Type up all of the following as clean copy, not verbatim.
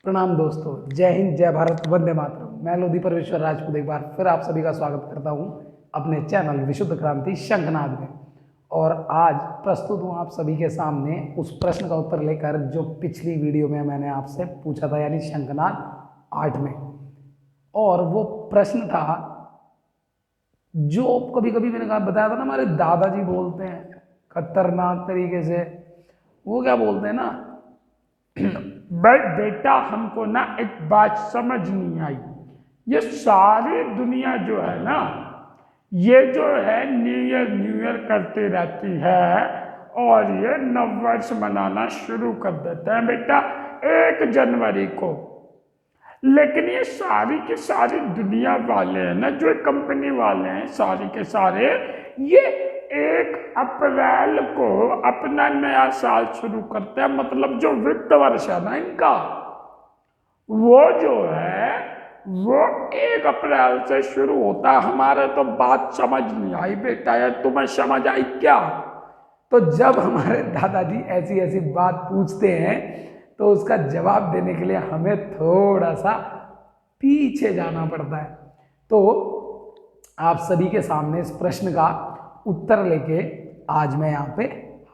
प्रणाम दोस्तों, जय हिंद, जय भारत, वंदे मातरम। मैं लोधी परमेश्वर राजपूत एक बार फिर आप सभी का स्वागत करता हूं अपने चैनल विशुद्ध क्रांति शंखनाद में। और आज प्रस्तुत हूं आप सभी के सामने उस प्रश्न का उत्तर लेकर जो पिछली वीडियो में मैंने आपसे पूछा था, यानी शंखनाद 8 में। और वो प्रश्न था जो कभी कभी मैंने कहा बताया था ना, हमारे दादाजी बोलते हैं खतरनाक तरीके से। वो क्या बोलते हैं ना, भाई बेटा हमको ना एक बात समझ नहीं आई। ये सारी दुनिया जो है ना, ये जो है न्यू ईयर करती रहती है और ये नववर्ष मनाना शुरू कर देते हैं बेटा 1 जनवरी को। लेकिन ये सारी की सारी दुनिया वाले हैं ना, जो कंपनी वाले हैं सारे के सारे, ये 1 अप्रैल को अपना नया साल शुरू करते हैं। मतलब जो वित्त वर्ष है ना इनका, वो जो है वो 1 अप्रैल से शुरू होता है। हमारे तो बात समझ नहीं आई बेटा, यार तुम्हें समझ आई क्या? तो जब हमारे दादाजी ऐसी ऐसी बात पूछते हैं तो उसका जवाब देने के लिए हमें थोड़ा सा पीछे जाना पड़ता है। तो आप सभी के सामने इस प्रश्न का उत्तर लेके आज मैं यहाँ पे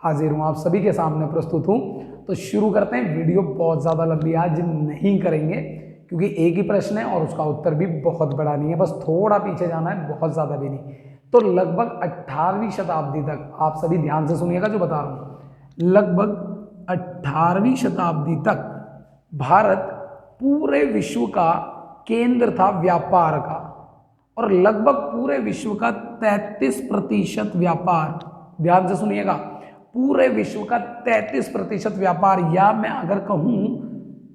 हाजिर हूँ, आप सभी के सामने प्रस्तुत हूँ। तो शुरू करते हैं। वीडियो बहुत ज़्यादा लंबी आज नहीं करेंगे क्योंकि एक ही प्रश्न है और उसका उत्तर भी बहुत बड़ा नहीं है, बस थोड़ा पीछे जाना है, बहुत ज़्यादा भी नहीं। तो लगभग 18वीं शताब्दी तक, आप सभी ध्यान से सुनिएगा जो बता रहा हूँ, लगभग 18वीं शताब्दी तक भारत पूरे विश्व का केंद्र था व्यापार का। और लगभग पूरे विश्व का 33% व्यापार, ध्यान से सुनिएगा, पूरे विश्व का 33% व्यापार, या मैं अगर कहूं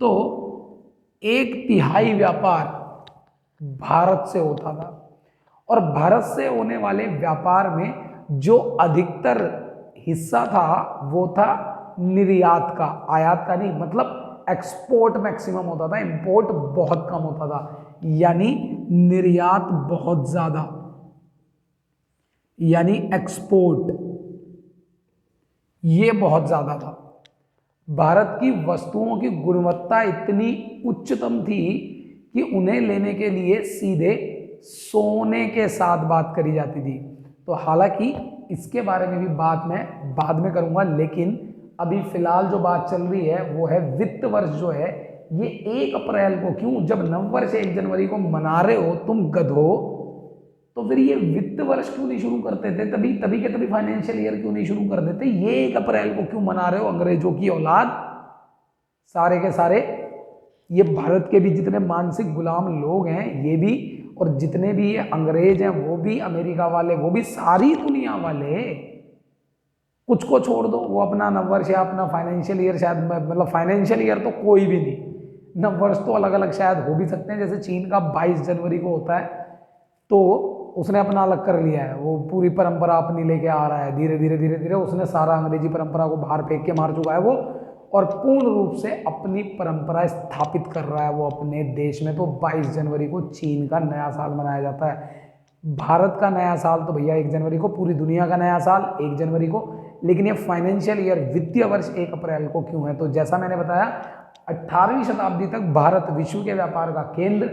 तो 1/3 व्यापार भारत से होता था। और भारत से होने वाले व्यापार में जो अधिकतर हिस्सा था वो था निर्यात का, आयात का नहीं। मतलब एक्सपोर्ट मैक्सिमम होता था, इंपोर्ट बहुत कम होता था, यानी निर्यात बहुत ज्यादा, यानी एक्सपोर्ट ये बहुत ज्यादा था। भारत की वस्तुओं की गुणवत्ता इतनी उच्चतम थी कि उन्हें लेने के लिए सीधे सोने के साथ बात करी जाती थी। तो हालांकि इसके बारे में भी बात मैं बाद में करूंगा, लेकिन अभी फिलहाल जो बात चल रही है वो है वित्त वर्ष जो है ये 1 अप्रैल को क्यों, जब नववर्ष 1 जनवरी को मना रहे हो तुम गधो, तो फिर ये वित्त वर्ष क्यों नहीं शुरू करते थे? तभी के तभी फाइनेंशियल ईयर क्यों नहीं शुरू कर देते? ये 1 अप्रैल को क्यों मना रहे हो अंग्रेजों की औलाद सारे के सारे? ये भारत के भी जितने मानसिक गुलाम लोग हैं ये भी, और जितने भी ये अंग्रेज हैं वो भी, अमेरिका वाले वो भी, सारी दुनिया वाले, कुछ को छोड़ दो वो अपना नववर्ष या अपना फाइनेंशियल ईयर, शायद मतलब फाइनेंशियल ईयर तो कोई भी नहीं, नववर्ष तो अलग अलग शायद हो भी सकते हैं। जैसे चीन का 22 जनवरी को होता है तो उसने अपना अलग कर लिया है, वो पूरी परंपरा अपनी लेके आ रहा है, धीरे धीरे धीरे धीरे उसने सारा अंग्रेजी परंपरा को बाहर फेंक के मार चुका है वो, और पूर्ण रूप से अपनी परंपरा स्थापित कर रहा है वो अपने देश में। तो 22 जनवरी को चीन का नया साल मनाया जाता है। भारत का नया साल तो भैया 1 जनवरी को, पूरी दुनिया का नया साल 1 जनवरी को, लेकिन ये फाइनेंशियल ईयर वित्तीय वर्ष 1 अप्रैल को क्यों है? तो जैसा मैंने बताया 18वीं शताब्दी तक भारत विश्व के व्यापार का केंद्र,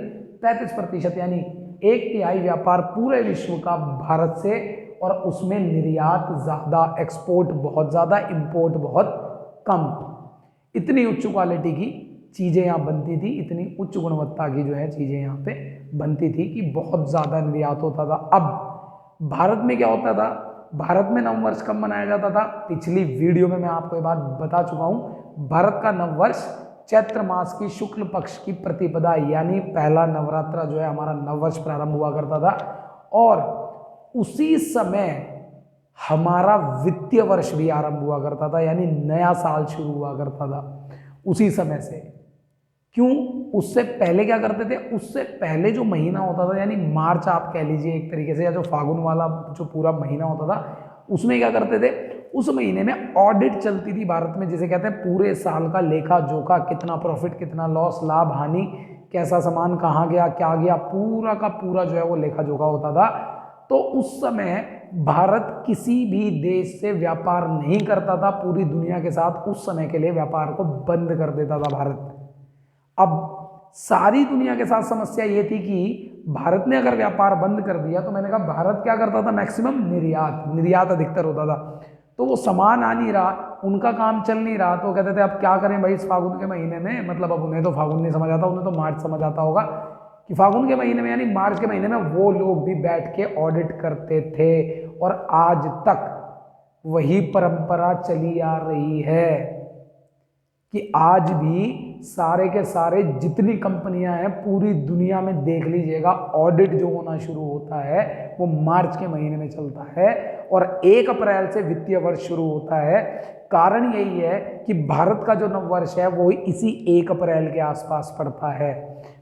33% यानी 1/3 व्यापार पूरे विश्व का भारत से, और उसमें निर्यात ज्यादा, एक्सपोर्ट बहुत ज्यादा, इंपोर्ट बहुत कम। इतनी उच्च क्वालिटी की चीजें यहाँ बनती थी, इतनी उच्च गुणवत्ता की जो है चीजें यहाँ पे बनती थी कि बहुत ज्यादा निर्यात होता था। अब भारत में क्या होता था? भारत में नववर्ष कब मनाया जाता था? पिछली वीडियो में मैं आपको ये बात बता चुका हूं। भारत का नववर्ष चैत्र मास की शुक्ल पक्ष की प्रतिपदा, यानी पहला नवरात्रा जो है हमारा नववर्ष प्रारंभ हुआ करता था, और उसी समय हमारा वित्तीय वर्ष भी आरंभ हुआ करता था, यानी नया साल शुरू हुआ करता था उसी समय से। क्यों? उससे पहले क्या करते थे? उससे पहले जो महीना होता था, यानी मार्च आप कह लीजिए एक तरीके से, या जो फागुन वाला जो पूरा महीना होता था, उसमें क्या करते थे? उस महीने में ऑडिट चलती थी भारत में, जिसे कहते हैं पूरे साल का लेखा जोखा, कितना प्रॉफिट, कितना लॉस, लाभ हानि, कैसा सामान कहाँ गया, क्या गया, पूरा का पूरा जो है वो लेखा जोखा होता था। तो उस समय भारत किसी भी देश से व्यापार नहीं करता था, पूरी दुनिया के साथ उस समय के लिए व्यापार को बंद कर देता था भारत। अब सारी दुनिया के साथ समस्या ये थी कि भारत ने अगर व्यापार बंद कर दिया, तो मैंने कहा भारत क्या करता था, मैक्सिमम निर्यात अधिकतर होता था, तो वो सामान आ नहीं रहा, उनका काम चल नहीं रहा, तो कहते थे अब क्या करें भाई इस फागुन के महीने में, मतलब अब उन्हें तो फागुन नहीं समझ आता, उन्हें तो मार्च समझ आता होगा, कि फागुन के महीने में यानी मार्च के महीने में वो लोग भी बैठ के ऑडिट करते थे, और आज तक वही परंपरा चली आ रही है कि आज भी सारे के सारे जितनी कंपनियां हैं पूरी दुनिया में देख लीजिएगा, ऑडिट जो होना शुरू होता है वो मार्च के महीने में चलता है, और 1 अप्रैल से वित्तीय वर्ष शुरू होता है। कारण यही है कि भारत का जो नववर्ष है वो इसी 1 अप्रैल के आसपास पड़ता है।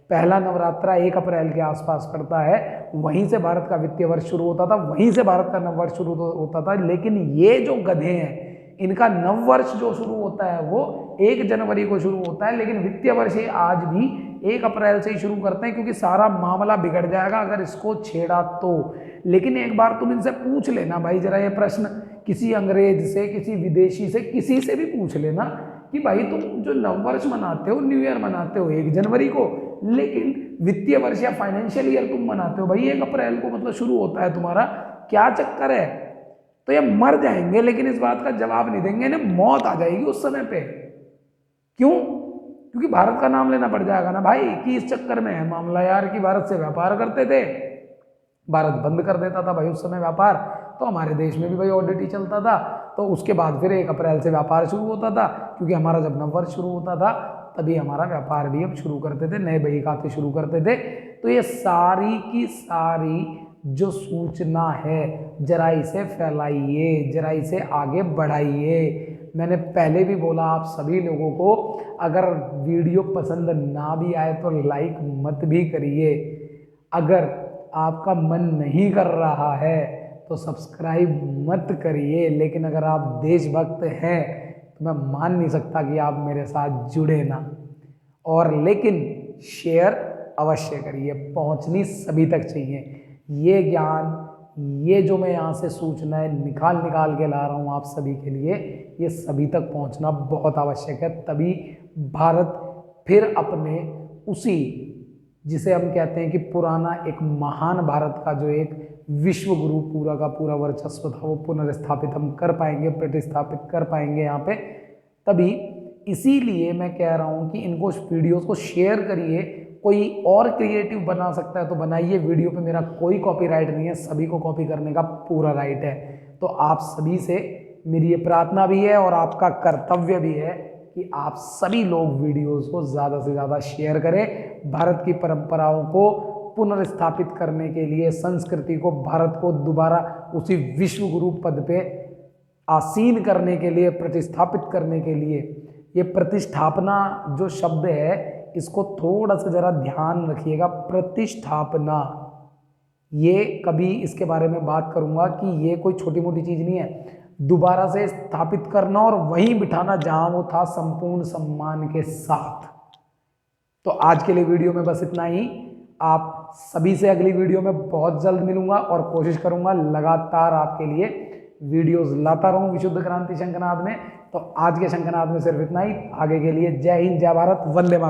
पहला नवरात्रा 1 अप्रैल के आसपास पड़ता है, वहीं से भारत का वित्तीय वर्ष शुरू होता था, वहीं से भारत का नववर्ष शुरू होता था। लेकिन ये जो गधे हैं, इनका नववर्ष जो शुरू होता है वो 1 जनवरी को शुरू होता है, लेकिन वित्तीय वर्ष ये आज भी 1 अप्रैल से ही शुरू करते हैं, क्योंकि सारा मामला बिगड़ जाएगा अगर इसको छेड़ा तो। लेकिन एक बार तुम इनसे पूछ लेना भाई, जरा ये प्रश्न किसी अंग्रेज से, किसी विदेशी से, किसी से भी पूछ लेना कि भाई तुम जो नववर्ष मनाते हो, न्यू ईयर मनाते हो 1 जनवरी को, लेकिन वित्तीय वर्ष या फाइनेंशियल ईयर तुम मनाते हो भाई 1 अप्रैल को, मतलब शुरू होता है तुम्हारा, क्या चक्कर है? तो ये मर जाएंगे, लेकिन इस बात का जवाब नहीं देंगे, इन्हें मौत आ जाएगी उस समय पे। क्यों? क्योंकि भारत का नाम लेना पड़ जाएगा ना भाई, कि इस चक्कर में है मामला यार कि भारत से व्यापार करते थे, भारत बंद कर देता था भाई उस समय व्यापार, तो हमारे देश में भी भाई ऑडिट ही चलता था, तो उसके बाद फिर 1 अप्रैल से व्यापार शुरू होता था, क्योंकि हमारा जब नववर्ष शुरू होता था तभी हमारा व्यापार भी हम शुरू करते थे, नए बही खाते शुरू करते थे। तो ये सारी की सारी जो सूचना है, जरा इसे फैलाइए, जरा इसे आगे बढ़ाइए। मैंने पहले भी बोला आप सभी लोगों को, अगर वीडियो पसंद ना भी आए तो लाइक मत भी करिए, अगर आपका मन नहीं कर रहा है तो सब्सक्राइब मत करिए, लेकिन अगर आप देशभक्त हैं तो मैं मान नहीं सकता कि आप मेरे साथ जुड़े ना। और लेकिन शेयर अवश्य करिए, पहुंचनी सभी तक चाहिए। ये ज्ञान, ये जो मैं यहाँ से सूचनाएं निकाल के ला रहा हूँ आप सभी के लिए, ये सभी तक पहुँचना बहुत आवश्यक है, तभी भारत फिर अपने उसी, जिसे हम कहते हैं कि पुराना एक महान भारत का जो एक विश्व गुरु पूरा का पूरा वर्चस्व था, वो पुनर्स्थापित हम कर पाएंगे, प्रतिस्थापित कर पाएंगे यहाँ पे। तभी इसीलिए मैं कह रहा हूँ कि इनको वीडियोस को शेयर करिए। कोई और क्रिएटिव बना सकता है तो बनाइए, वीडियो पे मेरा कोई कॉपीराइट नहीं है, सभी को कॉपी करने का पूरा राइट है। तो आप सभी से मेरी ये प्रार्थना भी है और आपका कर्तव्य भी है कि आप सभी लोग वीडियोस को ज़्यादा से ज़्यादा शेयर करें। भारत की परंपराओं को पुनर्स्थापित करने के लिए, संस्कृति को, भारत को दोबारा उसी विश्व गुरु पद पे आसीन करने के लिए, प्रतिस्थापित करने के लिए। ये प्रतिष्ठापना जो शब्द है, इसको थोड़ा सा जरा ध्यान रखिएगा। प्रतिष्ठापना, ये कभी इसके बारे में बात करूंगा कि ये कोई छोटी मोटी चीज़ नहीं है। दोबारा से स्थापित करना और वहीं बिठाना जहां वो था, संपूर्ण सम्मान के साथ। तो आज के लिए वीडियो में बस इतना ही। आप सभी से अगली वीडियो में बहुत जल्द मिलूंगा और कोशिश करूंगा लगातार आपके लिए वीडियोस लाता रहूं विशुद्ध क्रांति शंखनाद में। तो आज के शंखनाद में सिर्फ इतना ही। आगे के लिए जय हिंद, जय भारत, वंदे मातरम।